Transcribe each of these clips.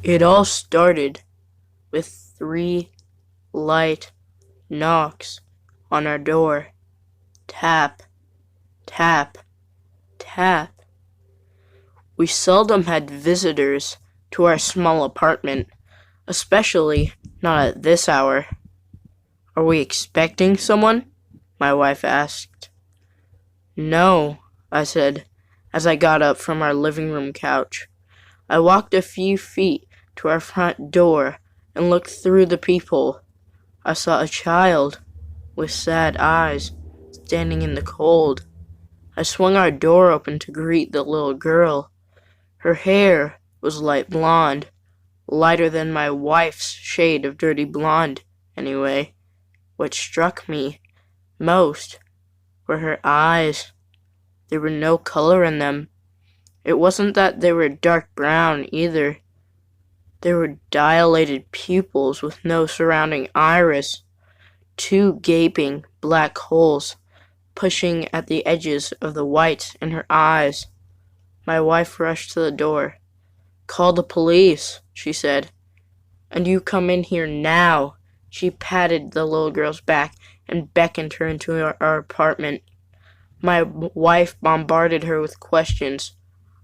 It all started with three light knocks on our door. Tap, tap, tap. We seldom had visitors to our small apartment, especially not at this hour. "Are we expecting someone?" my wife asked. "No," I said, as I got up from our living room couch. I walked a few feet to our front door and looked through the peephole. I saw a child with sad eyes standing in the cold. I swung our door open to greet the little girl. Her hair was light blonde, lighter than my wife's shade of dirty blonde, anyway. What struck me most were her eyes. There were no color in them. It wasn't that they were dark brown, either. They were dilated pupils with no surrounding iris, two gaping black holes pushing at the edges of the whites in her eyes. My wife rushed to the door. "Call the police," she said. "And you come in here now." She patted the little girl's back and beckoned her into our apartment. My wife bombarded her with questions.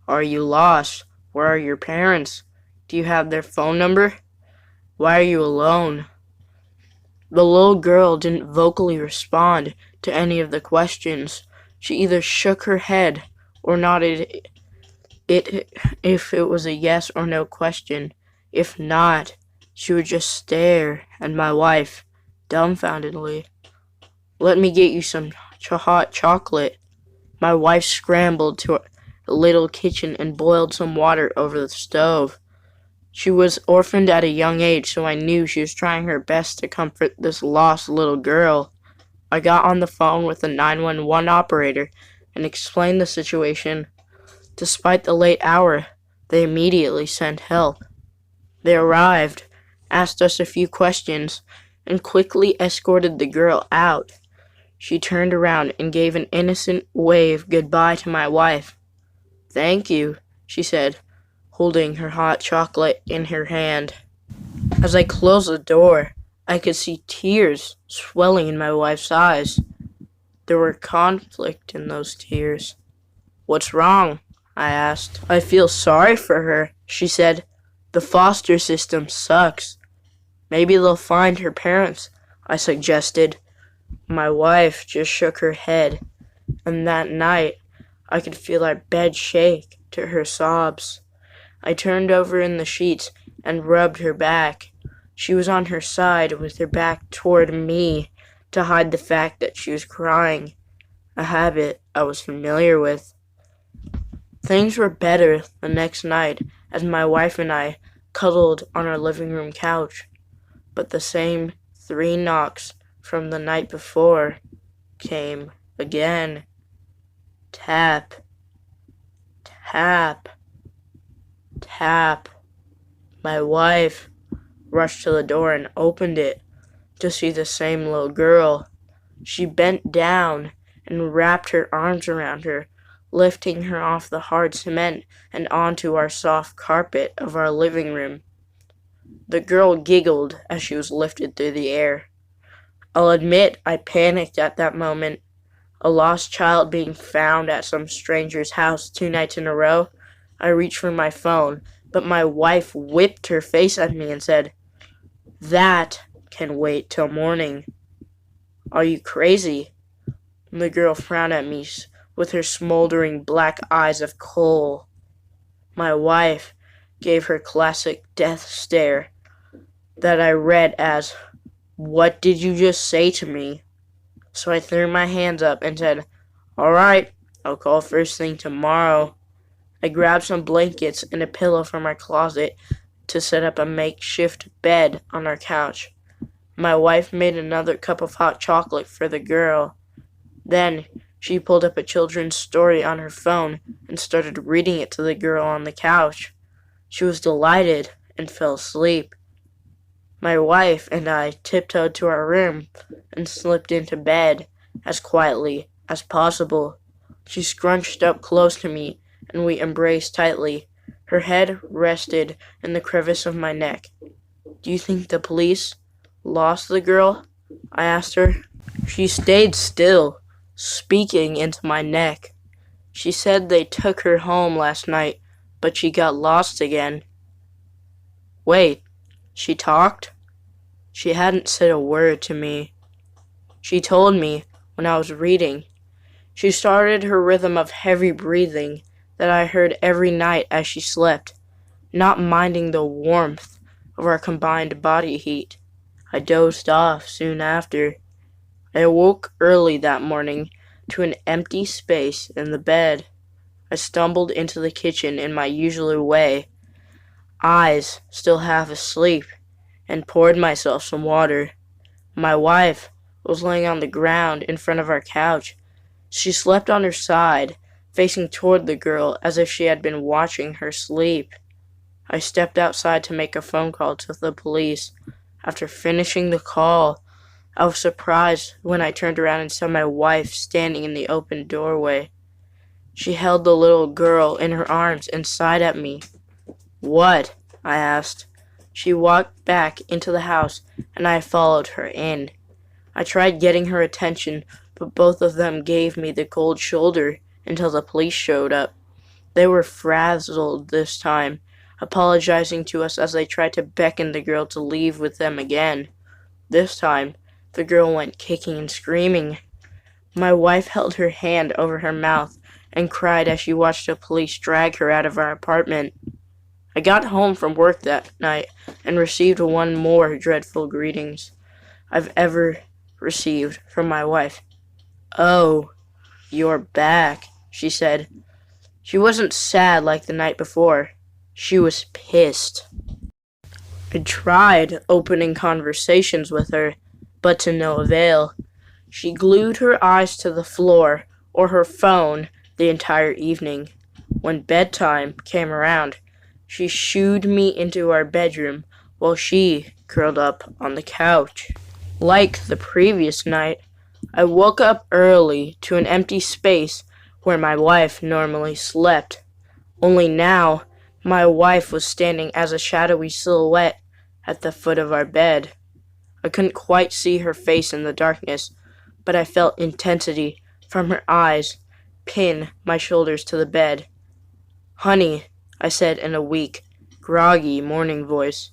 "Are you lost? Where are your parents? Do you have their phone number? Why are you alone?" The little girl didn't vocally respond to any of the questions. She either shook her head or nodded it if it was a yes or no question. If not, she would just stare at my wife dumbfoundedly. "Let me get you some hot chocolate." My wife scrambled to a little kitchen and boiled some water over the stove. She was orphaned at a young age, so I knew she was trying her best to comfort this lost little girl. I got on the phone with the 911 operator and explained the situation. Despite the late hour, they immediately sent help. They arrived, asked us a few questions, and quickly escorted the girl out. She turned around and gave an innocent wave goodbye to my wife. "Thank you," she said, holding her hot chocolate in her hand. As I closed the door, I could see tears swelling in my wife's eyes. There were conflict in those tears. "What's wrong?" I asked. "I feel sorry for her," she said. "The foster system sucks." "Maybe they'll find her parents," I suggested. My wife just shook her head, and that night I could feel our bed shake to her sobs. I turned over in the sheets and rubbed her back. She was on her side with her back toward me to hide the fact that she was crying, a habit I was familiar with. Things were better the next night as my wife and I cuddled on our living room couch, but the same three knocks from the night before came again. Tap, tap, tap. My wife rushed to the door and opened it to see the same little girl. She bent down and wrapped her arms around her, lifting her off the hard cement and onto our soft carpet of our living room. The girl giggled as she was lifted through the air. I'll admit I panicked at that moment. A lost child being found at some stranger's house 2 nights in a row. I reached for my phone, but my wife whipped her face at me and said, "That can wait till morning." "Are you crazy?" The girl frowned at me with her smoldering black eyes of coal. My wife gave her classic death stare that I read as, "What did you just say to me?" So I threw my hands up and said, "All right, I'll call first thing tomorrow." I grabbed some blankets and a pillow from our closet to set up a makeshift bed on our couch. My wife made another cup of hot chocolate for the girl. Then she pulled up a children's story on her phone and started reading it to the girl on the couch. She was delighted and fell asleep. My wife and I tiptoed to our room and slipped into bed as quietly as possible. She scrunched up close to me and we embraced tightly. Her head rested in the crevice of my neck. "Do you think the police lost the girl?" I asked her. She stayed still, speaking into my neck. She said they took her home last night, but she got lost again. Wait, she talked? She hadn't said a word to me. She told me when I was reading. She started her rhythm of heavy breathing that I heard every night as she slept, not minding the warmth of our combined body heat. I dozed off soon after. I awoke early that morning to an empty space in the bed. I stumbled into the kitchen in my usual way, eyes still half asleep, and poured myself some water. My wife was laying on the ground in front of our couch. She slept on her side, facing toward the girl as if she had been watching her sleep. I stepped outside to make a phone call to the police. After finishing the call, I was surprised when I turned around and saw my wife standing in the open doorway. She held the little girl in her arms and sighed at me. "What?" I asked. She walked back into the house, and I followed her in. I tried getting her attention, but both of them gave me the cold shoulder until the police showed up. They were frazzled this time, apologizing to us as they tried to beckon the girl to leave with them again. This time, the girl went kicking and screaming. My wife held her hand over her mouth and cried as she watched the police drag her out of our apartment. I got home from work that night and received one more dreadful greetings I've ever received from my wife. "Oh, you're back," she said. She wasn't sad like the night before. She was pissed. I tried opening conversations with her, but to no avail. She glued her eyes to the floor or her phone the entire evening. When bedtime came around, she shooed me into our bedroom while she curled up on the couch. Like the previous night, I woke up early to an empty space where my wife normally slept. Only now, my wife was standing as a shadowy silhouette at the foot of our bed. I couldn't quite see her face in the darkness, but I felt intensity from her eyes pin my shoulders to the bed. "Honey," I said in a weak, groggy morning voice.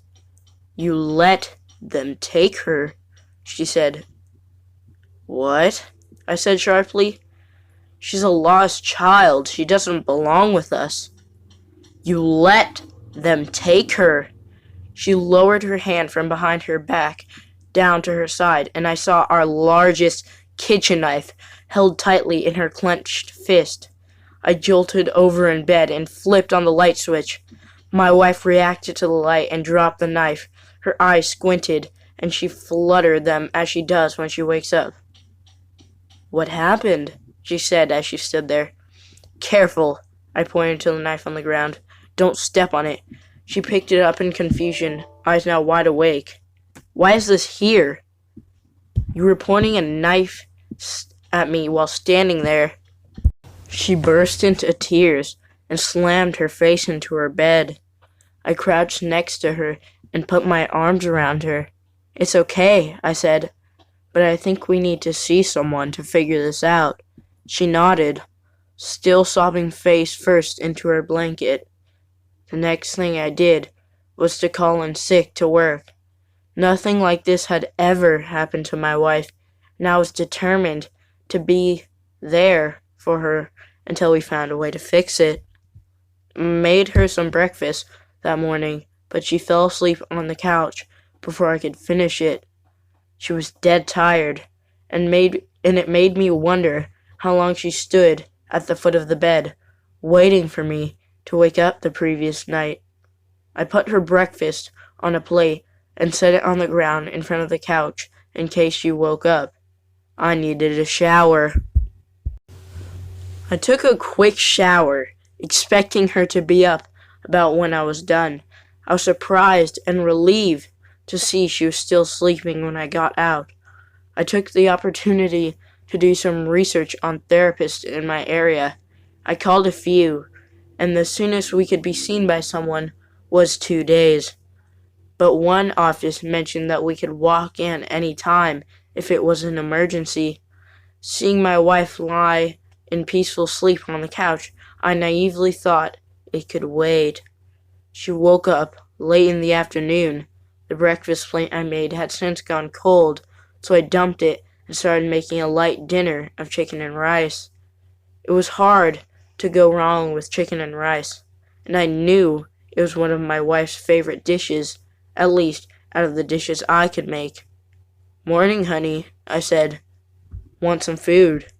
"You let them take her," she said. "What?" I said sharply. "She's a lost child. She doesn't belong with us." "You let them take her." She lowered her hand from behind her back down to her side, and I saw our largest kitchen knife held tightly in her clenched fist. I jolted over in bed and flipped on the light switch. My wife reacted to the light and dropped the knife. Her eyes squinted, and she fluttered them as she does when she wakes up. "What happened?" she said as she stood there. "Careful," I pointed to the knife on the ground. "Don't step on it." She picked it up in confusion, eyes now wide awake. "Why is this here?" "You were pointing a knife at me while standing there." She burst into tears and slammed her face into her bed. I crouched next to her and put my arms around her. "It's okay," I said, "but I think we need to see someone to figure this out." She nodded, still sobbing face first into her blanket. The next thing I did was to call in sick to work. Nothing like this had ever happened to my wife, and I was determined to be there for her until we found a way to fix it. Made her some breakfast that morning, but she fell asleep on the couch before I could finish it. She was dead tired, and it made me wonder how long she stood at the foot of the bed, waiting for me to wake up the previous night. I put her breakfast on a plate and set it on the ground in front of the couch in case she woke up. I needed a shower. I took a quick shower, expecting her to be up about when I was done. I was surprised and relieved to see she was still sleeping when I got out. I took the opportunity to do some research on therapists in my area. I called a few, and the soonest we could be seen by someone was 2 days. But one office mentioned that we could walk in any time if it was an emergency. Seeing my wife lie in peaceful sleep on the couch, I naively thought it could wait. She woke up late in the afternoon. The breakfast plate I made had since gone cold, so I dumped it and started making a light dinner of chicken and rice. It was hard to go wrong with chicken and rice, and I knew it was one of my wife's favorite dishes, at least out of the dishes I could make. "Morning, honey," I said. "Want some food?"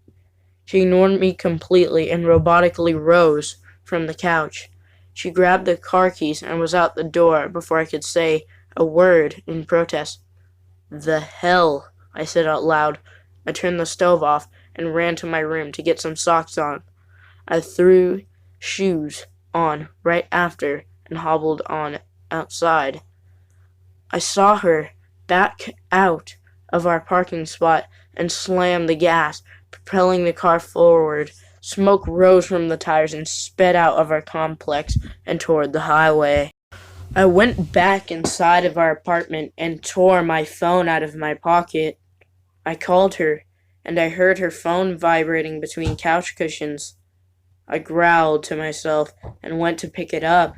She ignored me completely and robotically rose from the couch. She grabbed the car keys and was out the door before I could say a word in protest. "The hell," I said out loud. I turned the stove off and ran to my room to get some socks on. I threw shoes on right after and hobbled on outside. I saw her back out of our parking spot and slam the gas, propelling the car forward. Smoke rose from the tires and sped out of our complex and toward the highway. I went back inside of our apartment and tore my phone out of my pocket. I called her, and I heard her phone vibrating between couch cushions. I growled to myself and went to pick it up.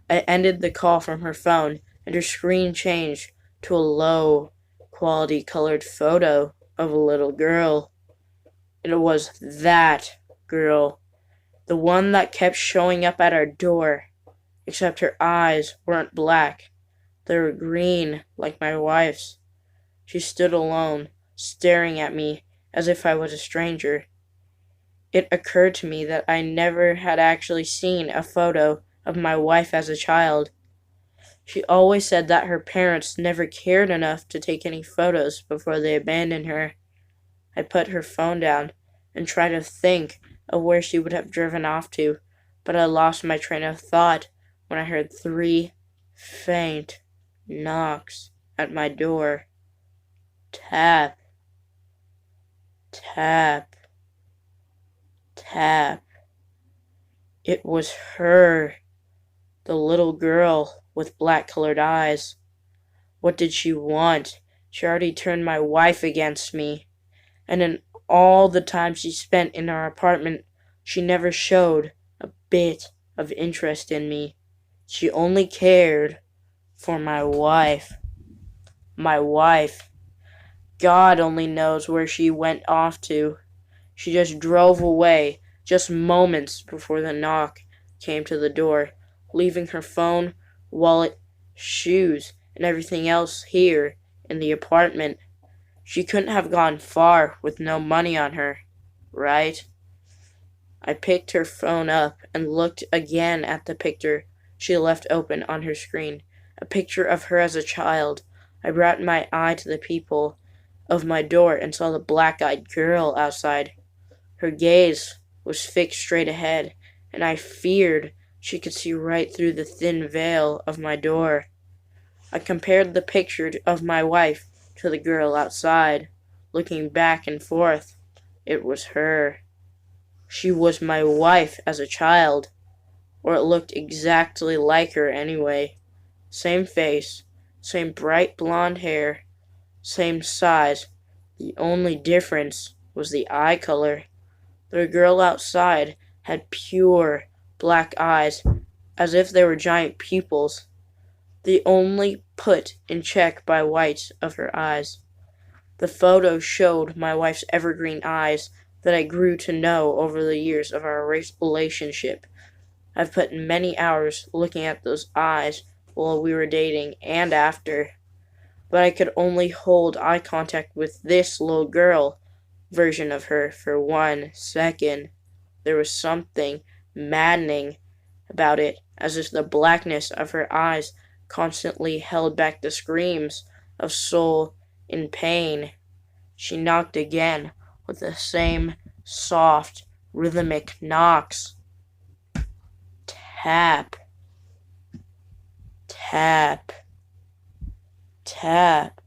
I ended the call from her phone, and her screen changed to a low-quality colored photo of a little girl. It was that girl, the one that kept showing up at our door, except her eyes weren't black. They were green, like my wife's. She stood alone, staring at me as if I was a stranger. It occurred to me that I never had actually seen a photo of my wife as a child. She always said that her parents never cared enough to take any photos before they abandoned her. I put her phone down and tried to think of where she would have driven off to, but I lost my train of thought when I heard 3 faint knocks at my door. Tap, tap, tap. It was her, the little girl with black-colored eyes. What did she want? She already turned my wife against me, and in all the time she spent in our apartment, she never showed a bit of interest in me. She only cared for my wife. My wife. God only knows where she went off to. She just drove away just moments before the knock came to the door, leaving her phone, wallet, shoes, and everything else here in the apartment. She couldn't have gone far with no money on her, right? I picked her phone up and looked again at the picture she left open on her screen, a picture of her as a child. I brought my eye to the peephole of my door and saw the black-eyed girl outside. Her gaze was fixed straight ahead, and I feared she could see right through the thin veil of my door. I compared the picture of my wife to the girl outside, looking back and forth. It was her. She was my wife as a child, or it looked exactly like her anyway. Same face, same bright blonde hair, same size. The only difference was the eye color. The girl outside had pure black eyes, as if they were giant pupils, the only put in check by whites of her eyes. The photo showed my wife's evergreen eyes that I grew to know over the years of our relationship. I've put many hours looking at those eyes while we were dating and after, but I could only hold eye contact with this little girl version of her for 1 second. There was something maddening about it, as if the blackness of her eyes constantly held back the screams of soul in pain. She knocked again with the same soft, rhythmic knocks. Tap, tap, tap.